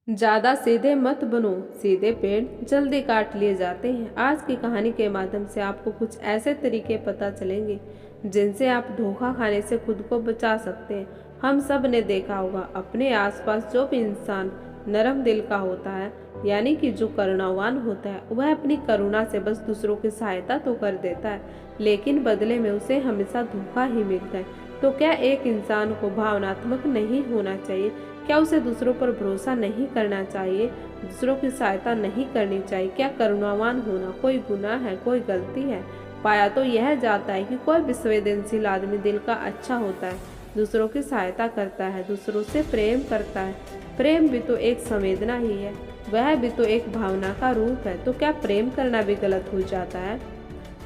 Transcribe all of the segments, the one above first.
ज्यादा सीधे मत बनो, सीधे पेड़ जल्दी काट लिए जाते हैं। आज की कहानी के माध्यम से आपको कुछ ऐसे तरीके पता चलेंगे जिनसे आप धोखा खाने से खुद को बचा सकते हैं। हम सब ने देखा होगा, अपने आसपास जो भी इंसान नरम दिल का होता है, यानी कि जो करुणावान होता है, वह अपनी करुणा से बस दूसरों की सहायता तो कर देता है, लेकिन बदले में उसे हमेशा धोखा ही मिलता है। तो क्या एक इंसान को भावनात्मक नहीं होना चाहिए? क्या उसे दूसरों पर भरोसा नहीं करना चाहिए? दूसरों की सहायता नहीं करनी चाहिए? क्या करुणावान होना कोई गुनाह है, कोई गलती है? पाया तो यह जाता है कि कोई भी संवेदनशील आदमी दिल का अच्छा होता है, दूसरों की सहायता करता है, दूसरों से प्रेम करता है। प्रेम भी तो एक संवेदना ही है, वह भी तो एक भावना का रूप है। तो क्या प्रेम करना भी गलत हो जाता है?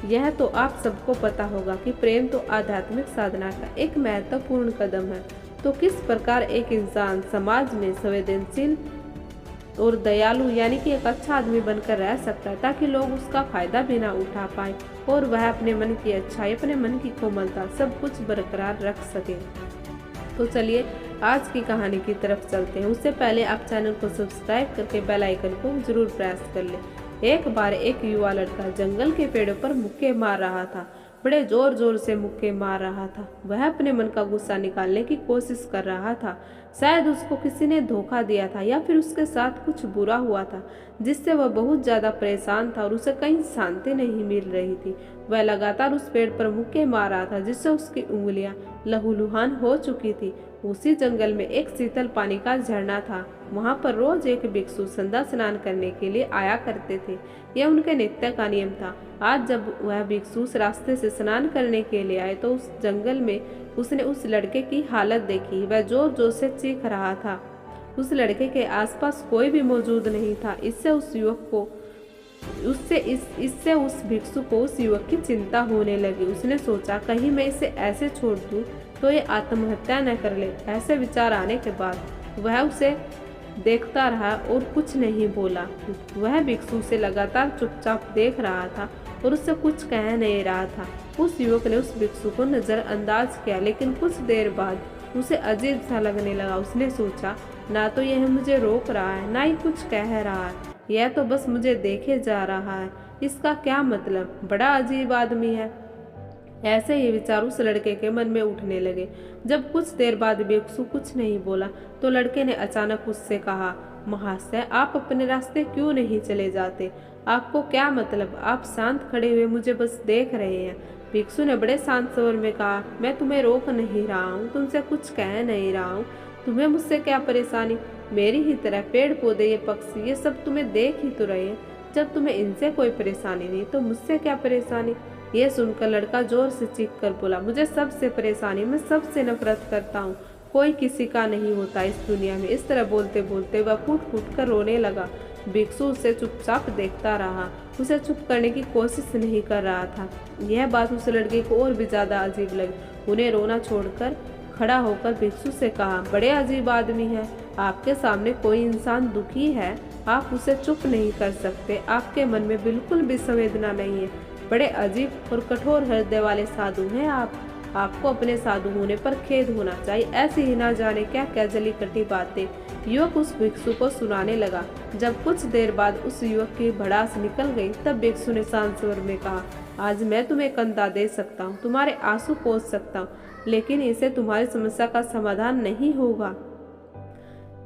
यह तो आप सबको पता होगा कि प्रेम तो आध्यात्मिक साधना का एक महत्वपूर्ण कदम है। तो किस प्रकार एक इंसान समाज में संवेदनशील और दयालु यानी कि एक अच्छा आदमी बनकर रह सकता है, ताकि लोग उसका फायदा भी ना उठा पाए और वह अपने मन की अच्छाई, अपने मन की कोमलता सब कुछ बरकरार रख सके। तो चलिए आज की कहानी की तरफ चलते हैं। उससे पहले आप चैनल को सब्सक्राइब करके बेल आइकन को जरूर प्रेस कर लें। एक बार एक युवा लड़का जंगल के पेड़ों पर मुक्के मार रहा था, बड़े जोर जोर से मुक्के मार रहा था। वह अपने मन का गुस्सा निकालने की कोशिश कर रहा था। शायद उसको किसी ने धोखा दिया था या फिर उसके साथ कुछ बुरा हुआ था, जिससे वह बहुत ज्यादा परेशान था और उसे कहीं शांति नहीं मिल रही थी। वह लगातार उस पेड़ पर मुक्के मार रहा था, जिससे उसकी उंगलियां लहूलुहान हो चुकी थी। उसी जंगल में एक शीतल पानी का झरना था। वहां पर रोज एक भिक्षु संध्या स्नान करने के लिए आया करते थे। यह उनके नित्य का नियम था। आज जब वह भिक्षु उस रास्ते से स्नान करने के लिए आए तो उस जंगल में उसने उस लड़के की हालत देखी। वह जोर जोर से चीख रहा था। उस लड़के के आसपास कोई भी मौजूद नहीं था। इससे उस भिक्षु को उस युवक की चिंता होने लगी। उसने सोचा, कहीं मैं इसे ऐसे छोड़ दूं तो ये आत्महत्या न कर ले। ऐसे विचार आने के बाद वह उसे देखता रहा और कुछ नहीं बोला। वह भिक्षु से लगातार चुपचाप देख रहा था और उससे कुछ कह नहीं रहा था। उस युवक ने उस भिक्षु को नजरअंदाज किया, लेकिन कुछ देर बाद उसे अजीब सा लगने लगा। उसने सोचा, ना तो यह मुझे रोक रहा है, ना ही कुछ कह रहा है, यह तो बस मुझे देखे जा रहा है। इसका क्या मतलब? बड़ा अजीब आदमी है। ऐसे ही विचार उस लड़के के मन में उठने लगे। जब कुछ देर बाद भिक्षु कुछ नहीं बोला तो लड़के ने अचानक उससे कहा, महाशय, आप अपने रास्ते क्यों नहीं चले जाते? आपको क्या मतलब? आप शांत खड़े हुए मुझे बस देख रहे हैं। भिक्षु ने बड़े शांत स्वर में कहा, मैं तुम्हें रोक नहीं रहा हूँ, तुमसे कुछ कह नहीं रहा हूँ। तुम्हें मुझसे क्या परेशानी? मेरी ही तरह पेड़ पौधे, ये पक्षी, ये सब तुम्हें देख ही तो रहे हैं। जब तुम्हें इनसे कोई परेशानी नहीं तो मुझसे क्या परेशानी? यह सुनकर लड़का जोर से चीख कर बोला, मुझे सबसे परेशानी, मैं सबसे नफरत करता हूँ। कोई किसी का नहीं होता इस दुनिया में। इस तरह बोलते बोलते वह फूट फूट कर रोने लगा। भिक्षु उसे चुपचाप देखता रहा, उसे चुप करने की कोशिश नहीं कर रहा था। यह बात उस लड़के को और भी ज्यादा अजीब लगी। उन्हें रोना छोड़कर खड़ा होकर भिक्षु से कहा, बड़े अजीब आदमी है। आपके सामने कोई इंसान दुखी है, आप उसे चुप नहीं कर सकते। आपके मन में बिल्कुल भी संवेदना नहीं है। बड़े अजीब और कठोर हृदय वाले साधु हैं आप। आपको अपने साधु होने पर खेद होना चाहिए। ऐसी ही ना जाने क्या क्या जली कटी बातें युवक उस भिक्षु को सुनाने लगा। जब कुछ देर बाद उस युवक की भड़ास निकल गई, तब भिक्षु ने शांत स्वर में कहा, आज मैं तुम्हें कंधा दे सकता हूँ, तुम्हारे आंसू पोंछ सकता हूँ, लेकिन इसे तुम्हारी समस्या का समाधान नहीं होगा।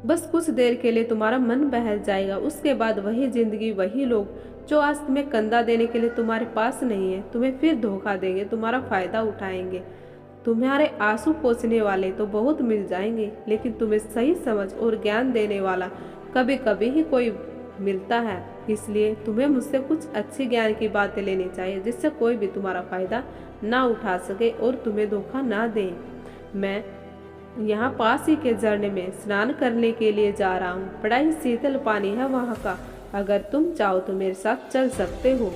बस कुछ देर के लिए तुम्हारा मन बहल जाएगा, उसके बाद वही जिंदगी, वही लोग जो आज तुम्हें कंधा देने के लिए तुम्हारे पास नहीं है, तुम्हें फिर धोखा देंगे, तुम्हारा फायदा उठाएंगे। तुम्हारे आंसू पोंछने वाले तो बहुत मिल जाएंगे, लेकिन तुम्हें सही समझ और ज्ञान देने वाला कभी कभी ही कोई मिलता है। इसलिए तुम्हें मुझसे कुछ अच्छी ज्ञान की बातें लेनी चाहिए, जिससे कोई भी तुम्हारा फायदा ना उठा सके और तुम्हें धोखा ना दे। मैं यहाँ पास ही के झरने में स्नान करने के लिए जा रहा हूँ। बड़ा ही शीतल पानी है वहाँ का। अगर तुम चाहो तो मेरे साथ चल सकते हो।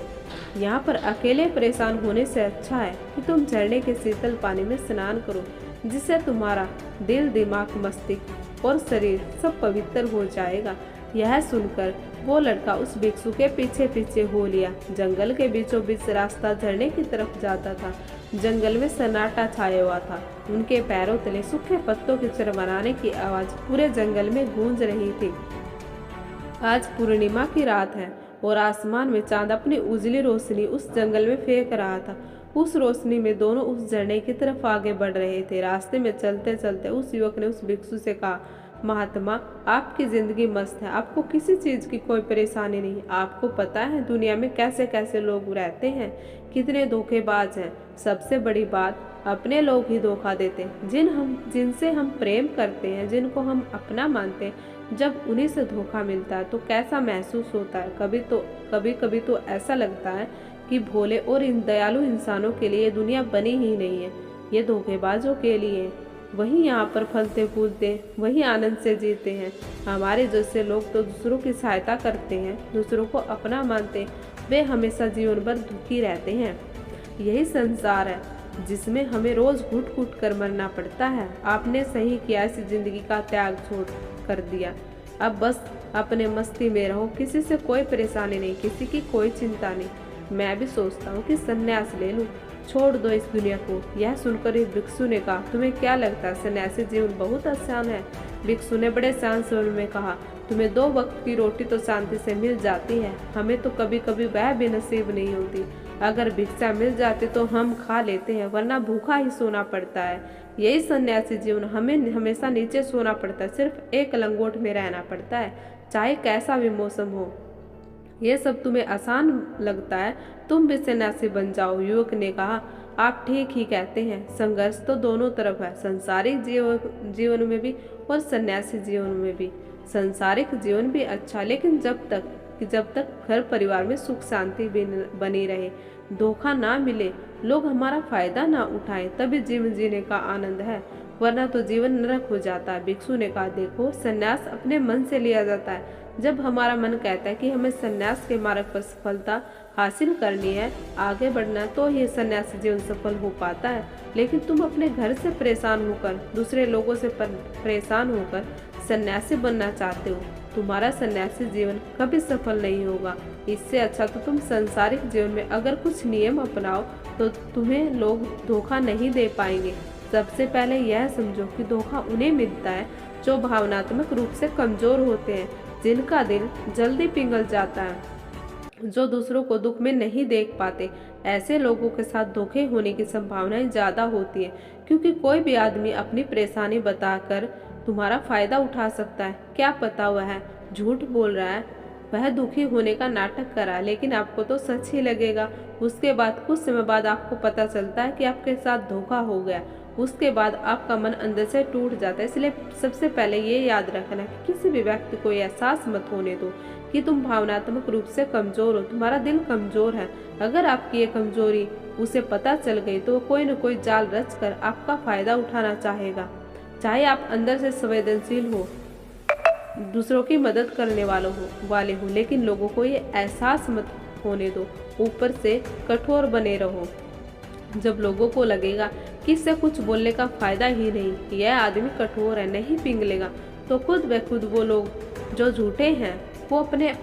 यहाँ पर अकेले परेशान होने से अच्छा है कि तुम झरने के शीतल पानी में स्नान करो, जिससे तुम्हारा दिल, दिमाग, मस्तिष्क और शरीर सब पवित्र हो जाएगा। यह सुनकर वो लड़का उस भिक्षु के पीछे पीछे हो लिया। जंगल के बीचों बीच रास्ता झरने की तरफ जाता था। जंगल में सन्नाटा छाया हुआ था। उनके पैरों तले सूखे पत्तों के चरमराने की आवाज पूरे जंगल में गूंज रही थी। आज पूर्णिमा की रात है और आसमान में चांद अपनी उजली रोशनी उस जंगल में फेंक रहा था। उस रोशनी में दोनों उस झरने की तरफ आगे बढ़ रहे थे। रास्ते में चलते चलते उस युवक ने उस भिक्षु से कहा, महात्मा, आपकी जिंदगी मस्त है, आपको किसी चीज की कोई परेशानी नहीं। आपको पता है दुनिया में कैसे कैसे लोग रहते हैं, कितने धोखेबाज हैं। सबसे बड़ी बात, अपने लोग ही धोखा देते हैं। जिनसे हम प्रेम करते हैं, जिनको हम अपना मानते हैं, जब उन्हीं से धोखा मिलता है तो कैसा महसूस होता है। कभी कभी तो ऐसा लगता है कि भोले और इन दयालु इंसानों के लिए दुनिया बनी ही नहीं है, ये धोखेबाजों के लिए। वही यहाँ पर फलते फूलते, वही आनंद से जीते हैं। हमारे जैसे लोग तो दूसरों की सहायता करते हैं, दूसरों को अपना मानते हैं, वे हमेशा जीवन भर दुखी रहते हैं। यही संसार है जिसमें हमें रोज घुट घुट कर मरना पड़ता है। आपने सही किया, इस जिंदगी का त्याग छोड़ कर दिया। अब बस अपने मस्ती में रहो, किसी से कोई परेशानी नहीं, किसी की कोई चिंता नहीं। मैं भी सोचता हूँ कि संन्यास ले लूं, छोड़ दो इस दुनिया को। यह सुनकर इस भिक्षु ने कहा, तुम्हें क्या लगता है सन्यासी जीवन बहुत आसान है? भिक्षु ने बड़े शांत स्वर में कहा, तुम्हें 2 वक्त की रोटी तो शांति से मिल जाती है, हमें तो कभी कभी वह भी नसीब नहीं होती। अगर भिक्षा मिल जाती तो हम खा लेते हैं, वरना भूखा ही सोना पड़ता है। यही सन्यासी जीवन, हमें हमेशा नीचे सोना पड़ता है, सिर्फ एक लंगोट में रहना पड़ता है, चाहे कैसा भी मौसम हो। ये सब तुम्हें आसान लगता है, तुम भी सन्यासी बन जाओ। युवक ने कहा, आप ठीक ही कहते हैं, संघर्ष तो दोनों तरफ है, संसारिक जीवन में भी और सन्यासी जीवन में भी। संसारिक जीवन भी अच्छा, लेकिन जब तक घर परिवार में सुख शांति बनी रहे, धोखा ना मिले, लोग हमारा फायदा ना उठाएं, तभी जीवन जीने का आनंद है, वरना तो जीवन नरक हो जाता है। भिक्षु ने कहा, देखो, संन्यास अपने मन से लिया जाता है। जब हमारा मन कहता है कि हमें संन्यास के मार्ग पर सफलता हासिल करनी है, आगे बढ़ना है, तो ये सन्यासी जीवन सफल हो पाता है। लेकिन तुम अपने घर से परेशान होकर, दूसरे लोगों से परेशान होकर सन्यासी बनना चाहते हो, तुम्हारा सन्यासी जीवन कभी सफल नहीं होगा। इससे अच्छा तो तुम सांसारिक जीवन में अगर कुछ नियम अपनाओ तो तुम्हें लोग धोखा नहीं दे पाएंगे। सबसे पहले यह समझो कि धोखा उन्हें मिलता है जो भावनात्मक रूप से कमजोर होते हैं, जिनका दिल जल्दी पिघल जाता है, जो दूसरों को दुख में नहीं देख पाते। ऐसे लोगों के साथ धोखे होने की संभावनाएं ज्यादा होती है, क्योंकि कोई भी आदमी अपनी परेशानी बताकर तुम्हारा फायदा उठा सकता है। क्या पता वह झूठ बोल रहा है, वह दुखी होने का नाटक कर रहा है, लेकिन आपको तो सच ही लगेगा। उसके बाद कुछ समय बाद आपको पता चलता है कि आपके साथ धोखा हो गया। उसके बाद आपका मन अंदर से टूट जाता है। इसलिए सबसे पहले ये याद रखना कि किसी भी व्यक्ति को एहसास मत होने दो कि तुम भावनात्मक रूप से कमजोर हो, तुम्हारा दिल कमजोर है। अगर आपकी ये कमजोरी उसे पता चल गई तो कोई न कोई जाल रचकर आपका फायदा उठाना चाहेगा। चाहे आप अंदर से संवेदनशील हो, दूसरों की मदद करने वाले हो, लेकिन लोगों को ये एहसास मत होने दो। ऊपर से कठोर बने रहो। जब लोगों को लगेगा कि इससे कुछ बोलने का फायदा ही नहीं, यह आदमी कठोर है, नहीं पिघलेगा, तो खुद ब खुद वो लोग जो झूठे हैं वो अपने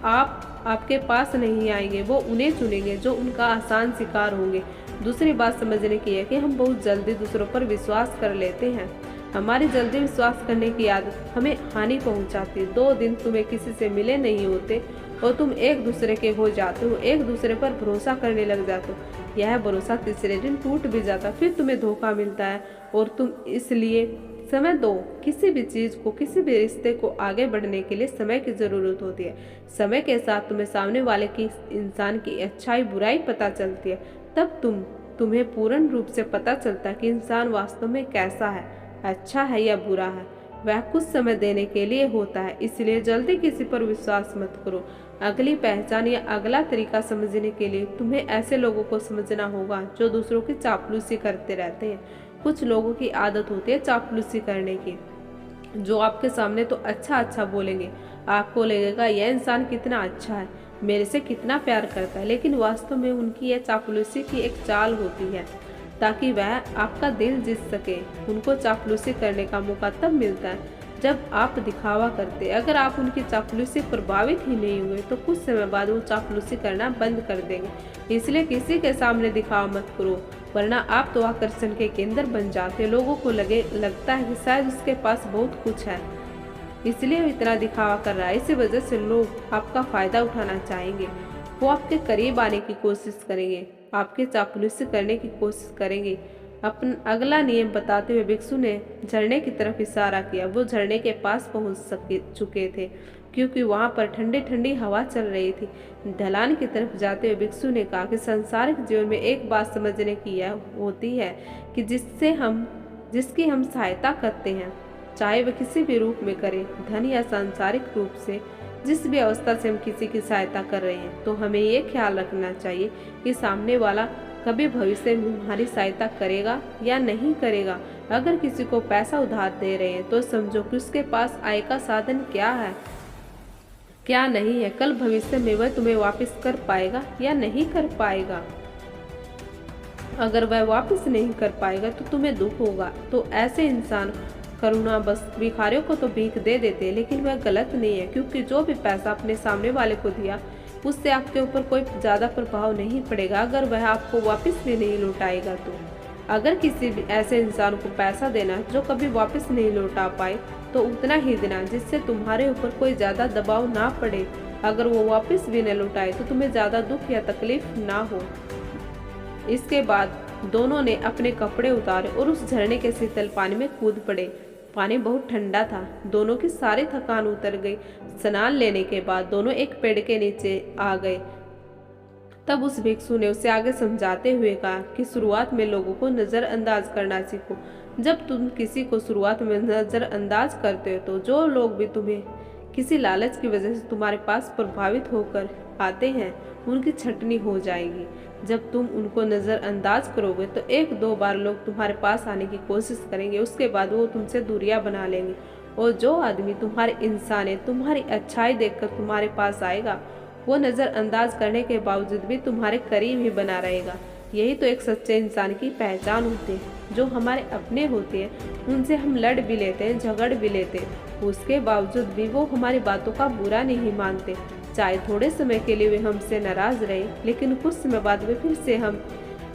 आप आपके पास नहीं आएंगे। वो उन्हें चुनेंगे जो उनका आसान शिकार होंगे। दूसरी बात समझने की है कि हम बहुत जल्दी दूसरों पर विश्वास कर लेते हैं। हमारी जल्दी विश्वास करने की आदत हमें हानि पहुंचाती है। 2 दिन तुम्हें किसी से मिले नहीं होते और तुम एक दूसरे के हो जाते हो, एक दूसरे पर भरोसा करने लग जाते हो। यह भरोसा तीसरे दिन टूट भी जाता, फिर तुम्हें धोखा मिलता है और तुम इसलिए समय दो। किसी भी चीज को, किसी भी रिश्ते को आगे बढ़ने के लिए समय की जरूरत होती है। समय के साथ तुम्हें सामने वाले की इंसान की अच्छाई बुराई पता चलती है। तब तुम्हें पूर्ण रूप से पता चलता है कि इंसान वास्तव में कैसा है, अच्छा है या बुरा है। वह कुछ समय देने के लिए होता है, इसलिए जल्दी किसी पर विश्वास मत करो। अगली पहचान या अगला तरीका समझने के लिए तुम्हें ऐसे लोगों को समझना होगा जो दूसरों की चापलूसी करते रहते हैं। कुछ लोगों की आदत होती है चापलूसी करने की, जो आपके सामने तो अच्छा बोलेंगे, आपको लगेगा यह इंसान कितना अच्छा है, मेरे से कितना प्यार करता है, लेकिन वास्तव में उनकी यह चापलूसी की एक चाल होती है ताकि वह आपका दिल जीत सके। उनको चापलूसी करने का मौका तब मिलता है जब आप दिखावा करते। अगर आप उनकी चापलूसी प्रभावित ही नहीं हुए तो कुछ समय बाद वो चापलूसी करना बंद कर देंगे। इसलिए किसी के सामने दिखावा मत करो, वरना आप तो आकर्षण के केंद्र बन जाते। लोगों को लगता है कि शायद उसके पास बहुत कुछ है, इसलिए वो इतना दिखावा कर रहा है। इसी वजह से लोग आपका फायदा उठाना चाहेंगे, वो आपके करीब आने की कोशिश करेंगे, आपके चापलूसी करने की कोशिश करेंगे। अपना अगला नियम बताते हुए भिक्षु ने झरने की तरफ इशारा किया। वो झरने के पास पहुंच चुके थे, क्योंकि वहां पर ठंडी ठंडी हवा चल रही थी। ढलान की तरफ जाते हुए भिक्षु ने कहा कि सांसारिक जीवन में एक बात समझने की यह होती है कि जिसकी हम सहायता करते हैं, चाहे वह किसी भी रूप में करे, धन या सांसारिक रूप से, जिस भी अवस्था से हम किसी की सहायता कर रहे हैं, तो हमें ये ख्याल रखना चाहिए कि सामने वाला कभी भविष्य में हमारी सहायता करेगा या नहीं करेगा। अगर किसी को पैसा उधार दे रहे हैं तो समझो कि उसके पास आय का साधन क्या है, क्या नहीं है। कल भविष्य में वह तुम्हें वापस कर पाएगा या नहीं कर पाएगा। अगर वह वापस नहीं कर पाएगा तो तुम्हें दुख होगा। तो ऐसे इंसान करुणा बस भिखारियों को तो भीख दे देते, लेकिन वह गलत नहीं है, क्योंकि जो भी पैसा अपने सामने वाले को दिया उससे आपके ऊपर कोई ज़्यादा प्रभाव नहीं पड़ेगा अगर वह आपको वापस भी नहीं लौटाएगा। तो अगर किसी भी ऐसे इंसान को पैसा देना जो कभी वापस नहीं लौटा पाए, तो उतना ही देना जिससे तुम्हारे ऊपर कोई ज़्यादा दबाव ना पड़े। अगर वो वापस भी न लौटाए तो तुम्हें ज़्यादा दुख या तकलीफ ना हो। इसके बाद दोनों ने अपने कपड़े उतारे और उस झरने के शीतल पानी में कूद पड़े। पानी बहुत ठंडा था, दोनों की सारी थकान उतर गई। स्नान लेने के बाद दोनों एक पेड़ के नीचे आ गए। तब उस भिक्षु ने उसे आगे समझाते हुए कहा कि शुरुआत में लोगों को नज़रअंदाज करना सीखो। जब तुम किसी को शुरुआत में नज़रअंदाज करते हो तो जो लोग भी तुम्हें किसी लालच की वजह से तुम्हारे पास प्रभावित होकर आते हैं, उनकी छटनी हो जाएगी। जब तुम उनको नज़रअंदाज करोगे तो एक दो बार लोग तुम्हारे पास आने की कोशिश करेंगे, उसके बाद वो तुमसे दूरियां बना लेंगे। और जो आदमी तुम्हारे इंसान है, तुम्हारी अच्छाई देखकर तुम्हारे पास आएगा, वो नज़रअंदाज करने के बावजूद भी तुम्हारे करीब ही बना रहेगा। यही तो एक सच्चे इंसान की पहचान होती है। जो हमारे अपने होते हैं उनसे हम लड़ भी लेते हैं, झगड़ भी लेते हैं, उसके बावजूद भी वो हमारी बातों का बुरा नहीं मानते। चाहे थोड़े समय के लिए वे हमसे नाराज रहे, लेकिन कुछ समय बाद वे फिर से हम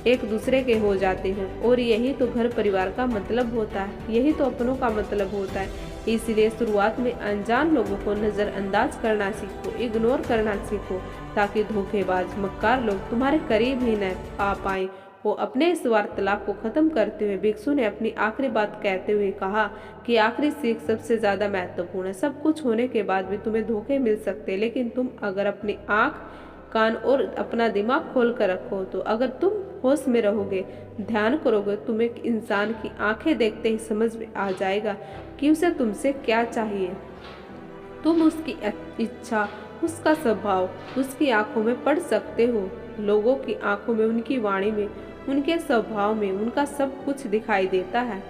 एक दूसरे के हो जाते हैं। और यही तो घर परिवार का मतलब होता है, यही तो अपनों का मतलब होता है। इसलिए शुरुआत में अनजान लोगों को नज़रअंदाज करना सीखो, इग्नोर करना सीखो, ताकि धोखेबाज मक्कार लोग तुम्हारे करीब ही न आ पाए। वो अपने इस वार्तालाप को खत्म करते हुए भिक्षु ने अपनी आखिरी बात कहते हुए कहा कि आखिरी सीख सबसे ज़्यादा महत्वपूर्ण है। सब कुछ होने के बाद भी तुम्हें धोखे मिल सकते, लेकिन तुम अगर अपनी आँख, कान और अपना दिमाग खोल कर रखो, तो अगर तुम होश में रहोगे, ध्यान करोगे, तुम्हें इंसान की आंखें देखते ही समझ में आ जाएगा कि उसे तुमसे क्या चाहिए। तुम उसकी इच्छा, उसका स्वभाव उसकी आंखों में पढ़ सकते हो। लोगों की आंखों में, उनकी वाणी में, उनके स्वभाव में उनका सब कुछ दिखाई देता है।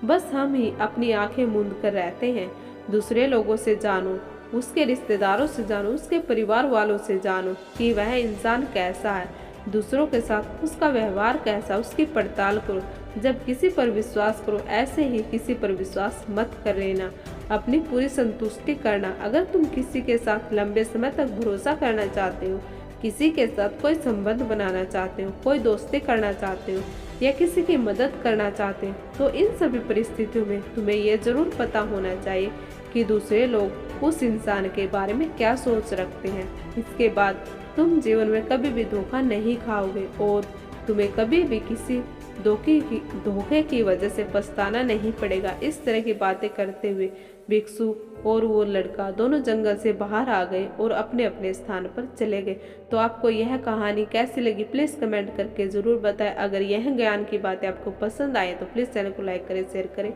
बस हम ही अपनी आंखें मूंद कर रहते हैं। दूसरे लोगों से जानो, उसके रिश्तेदारों से जानो, उसके परिवार वालों से जानो कि वह इंसान कैसा है, दूसरों के साथ उसका व्यवहार कैसा, उसकी पड़ताल करो। जब किसी पर विश्वास करो, ऐसे ही किसी पर विश्वास मत कर लेना। अपनी पूरी संतुष्टि करना। अगर तुम किसी के साथ लंबे समय तक भरोसा करना चाहते हो, किसी के साथ कोई संबंध बनाना चाहते हो, कोई दोस्ती करना चाहते हो या किसी की मदद करना चाहते हो, तो इन सभी परिस्थितियों में तुम्हें यह जरूर पता होना चाहिए कि दूसरे लोग उस इंसान के बारे में क्या सोच रखते हैं। इसके बाद तुम जीवन में कभी भी धोखा नहीं खाओगे और तुम्हें कभी भी किसी धोखे की वजह से पछताना नहीं पड़ेगा। इस तरह की बातें करते हुए भिक्षु और वो लड़का दोनों जंगल से बाहर आ गए और अपने अपने स्थान पर चले गए। तो आपको यह कहानी कैसी लगी प्लीज़ कमेंट करके ज़रूर बताएं। अगर यह ज्ञान की बातें आपको पसंद आए तो प्लीज़ चैनल को लाइक करें, शेयर करें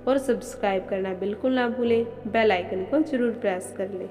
और सब्सक्राइब करना बिल्कुल ना भूलें। बेल आइकन को जरूर प्रेस कर लें।